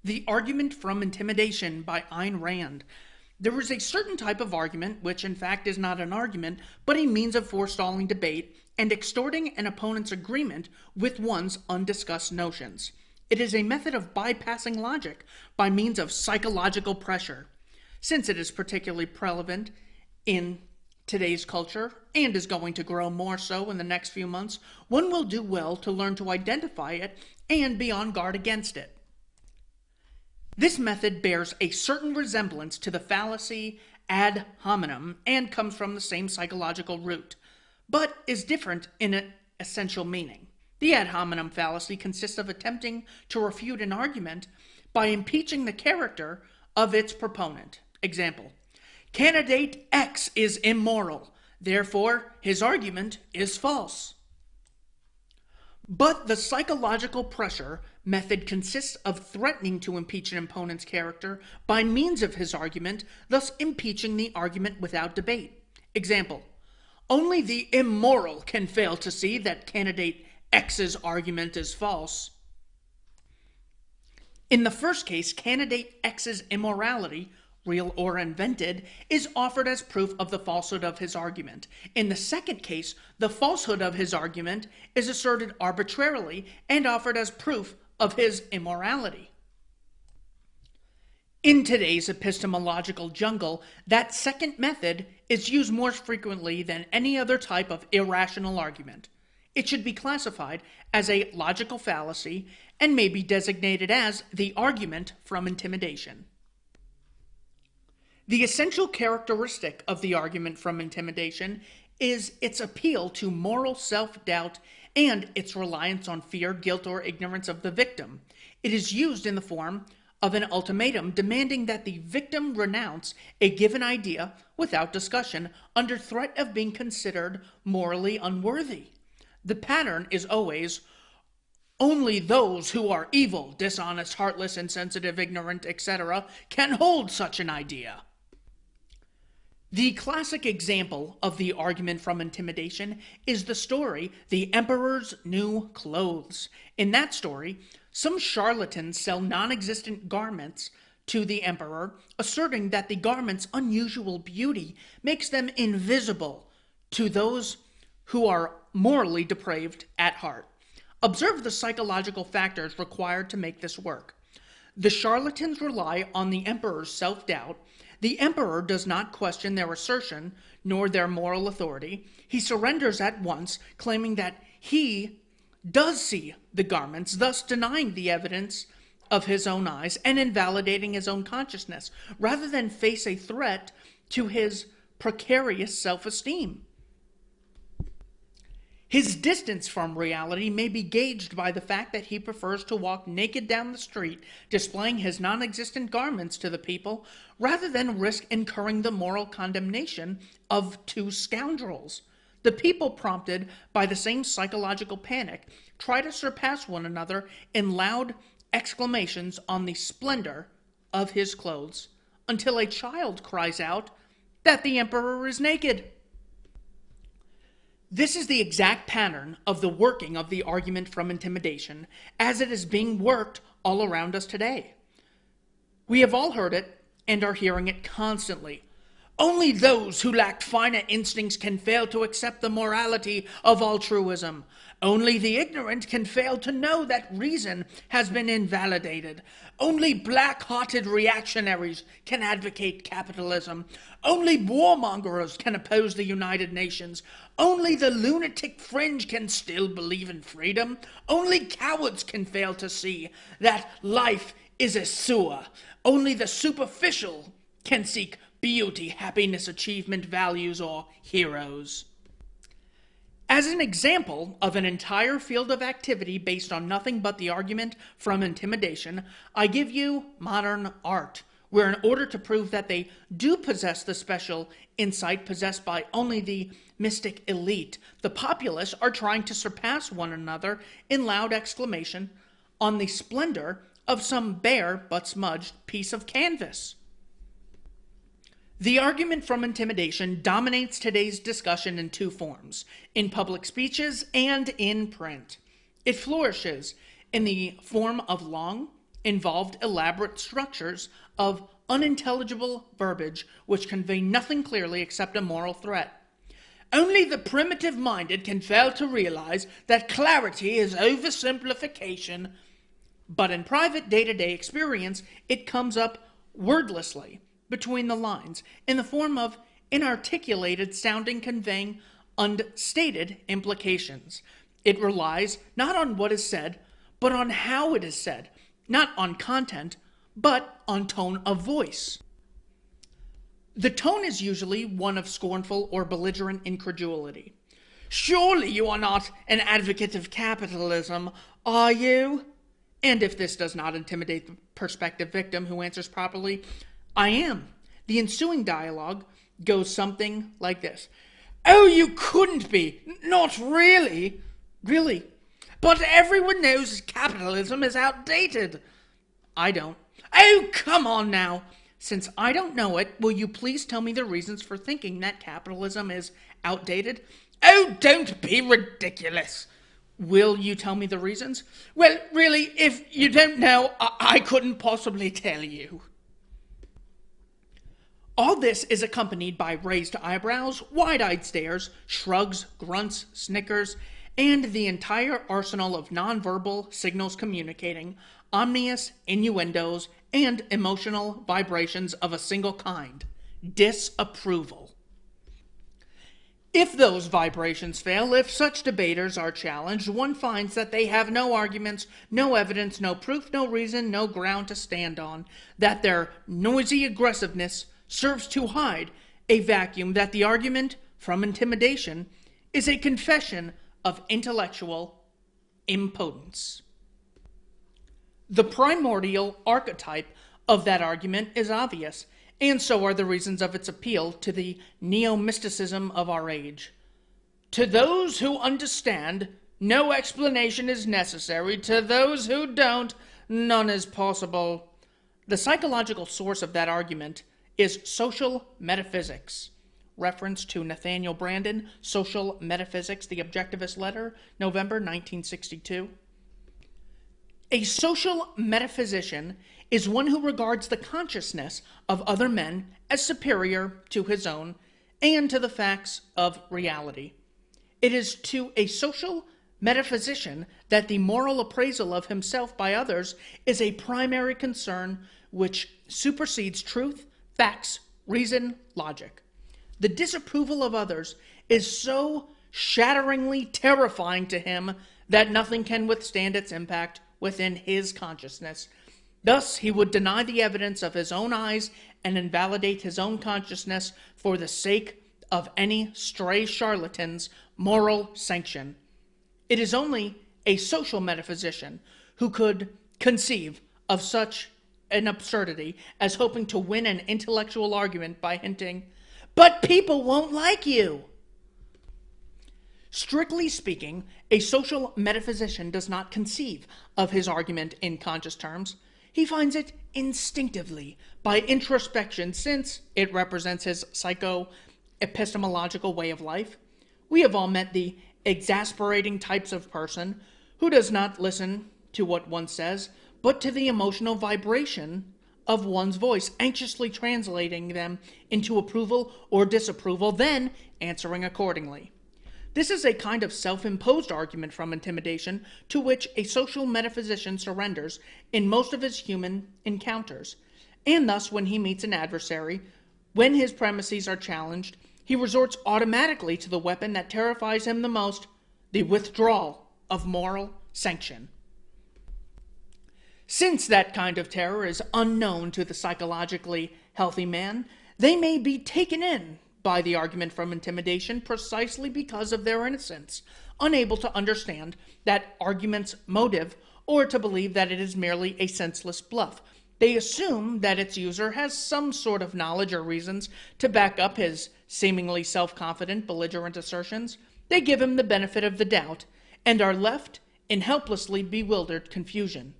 The Argument from Intimidation by Ayn Rand. There is a certain type of argument, which in fact is not an argument, but a means of forestalling debate and extorting an opponent's agreement with one's undiscussed notions. It is a method of bypassing logic by means of psychological pressure. Since it is particularly prevalent in today's culture, and is going to grow more so in the next few months, one will do well to learn to identify it and be on guard against it. This method bears a certain resemblance to the fallacy ad hominem and comes from the same psychological root, but is different in an essential meaning. The ad hominem fallacy consists of attempting to refute an argument by impeaching the character of its proponent. Example: Candidate X is immoral, therefore his argument is false. But the psychological pressure method consists of threatening to impeach an opponent's character by means of his argument, thus impeaching the argument without debate. Example: only the immoral can fail to see that candidate X's argument is false. In the first case, candidate X's immorality, real or invented, is offered as proof of the falsehood of his argument. In the second case, the falsehood of his argument is asserted arbitrarily and offered as proof of his immorality. In today's epistemological jungle, that second method is used more frequently than any other type of irrational argument. It should be classified as a logical fallacy and may be designated as the argument from intimidation. The essential characteristic of the argument from intimidation is its appeal to moral self-doubt and its reliance on fear, guilt, or ignorance of the victim. It is used in the form of an ultimatum demanding that the victim renounce a given idea without discussion under threat of being considered morally unworthy. The pattern is always, only those who are evil, dishonest, heartless, insensitive, ignorant, etc. can hold such an idea. The classic example of the argument from intimidation is the story, The Emperor's New Clothes. In that story, some charlatans sell non-existent garments to the emperor, asserting that the garment's unusual beauty makes them invisible to those who are morally depraved at heart. Observe the psychological factors required to make this work. The charlatans rely on the emperor's self-doubt. The emperor does not question their assertion, nor their moral authority. He surrenders at once, claiming that he does see the garments, thus denying the evidence of his own eyes and invalidating his own consciousness, rather than face a threat to his precarious self-esteem. His distance from reality may be gauged by the fact that he prefers to walk naked down the street, displaying his non-existent garments to the people, rather than risk incurring the moral condemnation of two scoundrels. The people, prompted by the same psychological panic, try to surpass one another in loud exclamations on the splendor of his clothes, until a child cries out that the emperor is naked. This is the exact pattern of the working of the argument from intimidation as it is being worked all around us today. We have all heard it and are hearing it constantly. Only those who lack finer instincts can fail to accept the morality of altruism. Only the ignorant can fail to know that reason has been invalidated. Only black-hearted reactionaries can advocate capitalism. Only warmongers can oppose the United Nations. Only the lunatic fringe can still believe in freedom. Only cowards can fail to see that life is a sewer. Only the superficial can seek beauty, happiness, achievement, values, or heroes. As an example of an entire field of activity based on nothing but the argument from intimidation, I give you modern art, where in order to prove that they do possess the special insight possessed by only the mystic elite, the populace are trying to surpass one another in loud exclamation on the splendor of some bare but smudged piece of canvas. The argument from intimidation dominates today's discussion in two forms, in public speeches and in print. It flourishes in the form of long involved elaborate structures of unintelligible verbiage which convey nothing clearly except a moral threat. Only the primitive-minded can fail to realize that clarity is oversimplification, but in private day-to-day experience, it comes up wordlessly between the lines in the form of inarticulated sounding conveying unstated implications. It relies not on what is said, but on how it is said, not on content, but on tone of voice. The tone is usually one of scornful or belligerent incredulity. Surely you are not an advocate of capitalism, are you? And if this does not intimidate the prospective victim who answers properly, I am. The ensuing dialogue goes something like this. Oh, you couldn't be. Not really. Really. But everyone knows capitalism is outdated. I don't. Oh, come on now. Since I don't know it, will you please tell me the reasons for thinking that capitalism is outdated? Oh, don't be ridiculous. Will you tell me the reasons? Well, really, if you don't know, I couldn't possibly tell you. All this is accompanied by raised eyebrows, wide-eyed stares, shrugs, grunts, snickers, and the entire arsenal of nonverbal signals communicating ominous innuendos and emotional vibrations of a single kind: disapproval. If those vibrations fail, if such debaters are challenged, one finds that they have no arguments, no evidence, no proof, no reason, no ground to stand on, that their noisy aggressiveness serves to hide a vacuum, that the argument from intimidation is a confession of intellectual impotence. The primordial archetype of that argument is obvious, and so are the reasons of its appeal to the neo-mysticism of our age. To those who understand, no explanation is necessary. To those who don't, none is possible. The psychological source of that argument is social metaphysics. Reference to Nathaniel Branden, Social Metaphysics, The Objectivist Letter, November 1962. A social metaphysician is one who regards the consciousness of other men as superior to his own and to the facts of reality. It is to a social metaphysician that the moral appraisal of himself by others is a primary concern which supersedes truth, facts, reason, logic. The disapproval of others is so shatteringly terrifying to him that nothing can withstand its impact within his consciousness. Thus, he would deny the evidence of his own eyes and invalidate his own consciousness for the sake of any stray charlatan's moral sanction. It is only a social metaphysician who could conceive of such an absurdity as hoping to win an intellectual argument by hinting, "But people won't like you." Strictly speaking, a social metaphysician does not conceive of his argument in conscious terms. He finds it instinctively by introspection, since it represents his psycho-epistemological way of life. We have all met the exasperating types of person who does not listen to what one says, but to the emotional vibration of one's voice, anxiously translating them into approval or disapproval, then answering accordingly. This is a kind of self-imposed argument from intimidation to which a social metaphysician surrenders in most of his human encounters. And thus, when he meets an adversary, when his premises are challenged, he resorts automatically to the weapon that terrifies him the most, the withdrawal of moral sanction. Since that kind of terror is unknown to the psychologically healthy man, they may be taken in by the argument from intimidation precisely because of their innocence, unable to understand that argument's motive or to believe that it is merely a senseless bluff. They assume that its user has some sort of knowledge or reasons to back up his seemingly self-confident, belligerent assertions. They give him the benefit of the doubt and are left in helplessly bewildered confusion.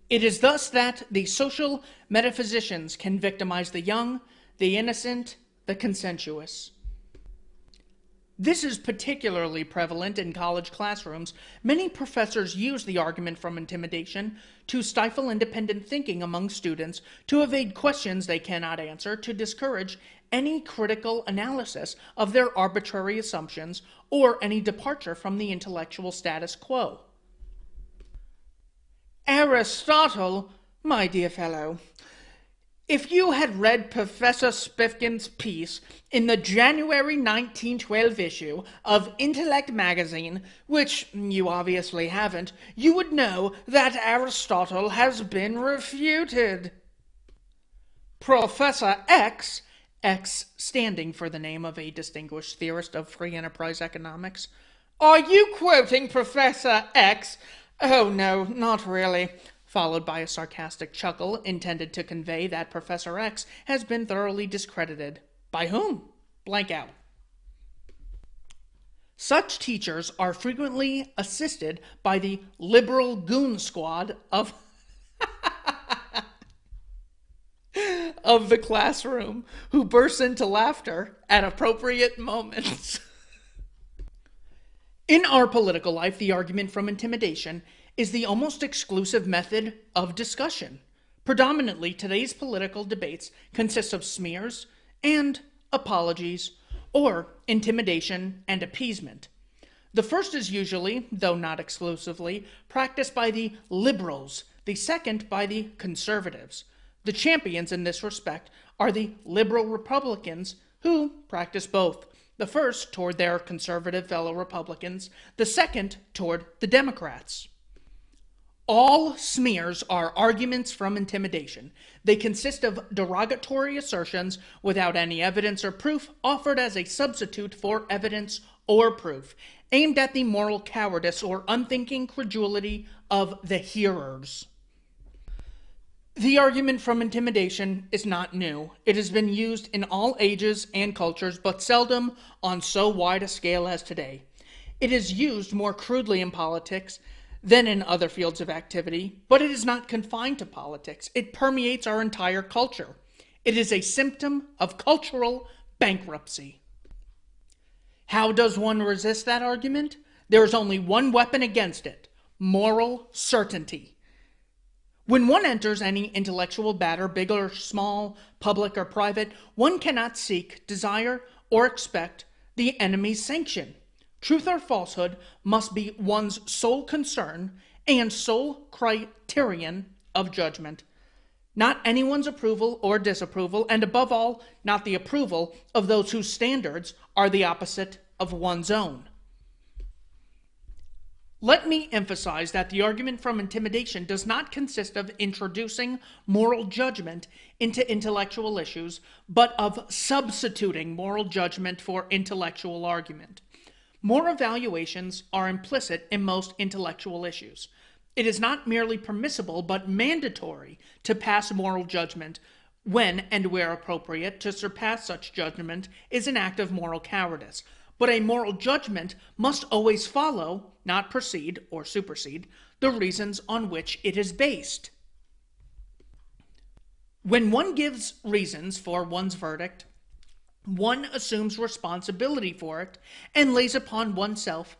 It is thus that the social metaphysicians can victimize the young, the innocent, the consensuous. This is particularly prevalent in college classrooms. Many professors use the argument from intimidation to stifle independent thinking among students, to evade questions they cannot answer, to discourage any critical analysis of their arbitrary assumptions, or any departure from the intellectual status quo. Aristotle, my dear fellow, if you had read Professor Spifkin's piece in the January 1912 issue of Intellect magazine, which you obviously haven't, you would know that Aristotle has been refuted. Professor X, X standing for the name of a distinguished theorist of free enterprise economics. Are you quoting Professor X? Oh no, not really. Followed by a sarcastic chuckle intended to convey that Professor X has been thoroughly discredited. By whom? Blank out. Such teachers are frequently assisted by the liberal goon squad of the classroom, who bursts into laughter at appropriate moments. In our political life, the argument from intimidation is the almost exclusive method of discussion. Predominantly, today's political debates consist of smears and apologies, or intimidation and appeasement. The first is usually, though not exclusively, practiced by the liberals, the second by the conservatives. The champions in this respect are the liberal Republicans, who practice both. The first toward their conservative fellow Republicans, the second toward the Democrats. All smears are arguments from intimidation. They consist of derogatory assertions without any evidence or proof, offered as a substitute for evidence or proof, aimed at the moral cowardice or unthinking credulity of the hearers. The argument from intimidation is not new. It has been used in all ages and cultures, but seldom on so wide a scale as today. It is used more crudely in politics than in other fields of activity, but it is not confined to politics. It permeates our entire culture. It is a symptom of cultural bankruptcy. How does one resist that argument? There is only one weapon against it: moral certainty. When one enters any intellectual battle, big or small, public or private, one cannot seek, desire, or expect the enemy's sanction. Truth or falsehood must be one's sole concern and sole criterion of judgment. Not anyone's approval or disapproval, and above all, not the approval of those whose standards are the opposite of one's own. Let me emphasize that the argument from intimidation does not consist of introducing moral judgment into intellectual issues, but of substituting moral judgment for intellectual argument. Moral evaluations are implicit in most intellectual issues. It is not merely permissible, but mandatory to pass moral judgment. When and where appropriate, to surpass such judgment is an act of moral cowardice. But a moral judgment must always follow, not precede or supersede, the reasons on which it is based. When one gives reasons for one's verdict, one assumes responsibility for it and lays upon oneself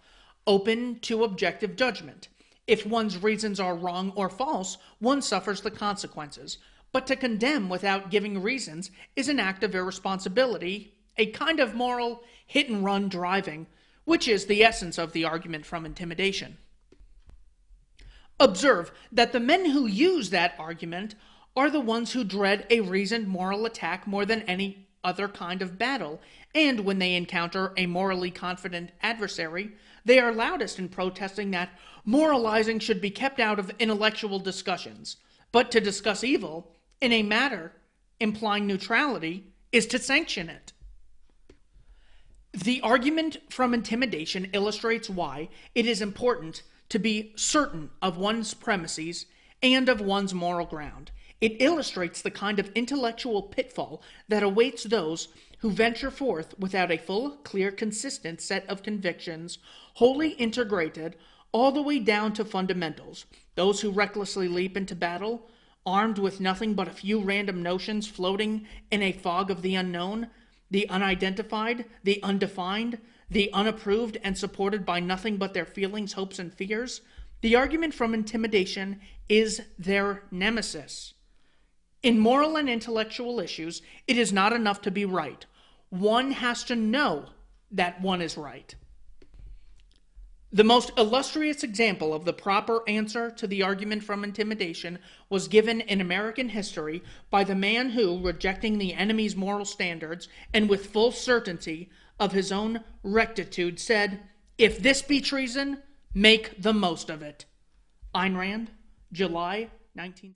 open to objective judgment. If one's reasons are wrong or false, one suffers the consequences. But to condemn without giving reasons is an act of irresponsibility, a kind of moral hit-and-run driving, which is the essence of the argument from intimidation. Observe that the men who use that argument are the ones who dread a reasoned moral attack more than any other kind of battle, and when they encounter a morally confident adversary, they are loudest in protesting that moralizing should be kept out of intellectual discussions. But to discuss evil in a matter implying neutrality is to sanction it. The argument from intimidation illustrates why it is important to be certain of one's premises and of one's moral ground. It illustrates the kind of intellectual pitfall that awaits those who venture forth without a full, clear, consistent set of convictions, wholly integrated all the way down to fundamentals. Those who recklessly leap into battle, armed with nothing but a few random notions floating in a fog of the unknown, the unidentified, the undefined, the unapproved and supported by nothing but their feelings, hopes, and fears, the argument from intimidation is their nemesis. In moral and intellectual issues, it is not enough to be right. One has to know that one is right. The most illustrious example of the proper answer to the argument from intimidation was given in American history by the man who, rejecting the enemy's moral standards and with full certainty of his own rectitude, said, "If this be treason, make the most of it." Ayn Rand, July 19.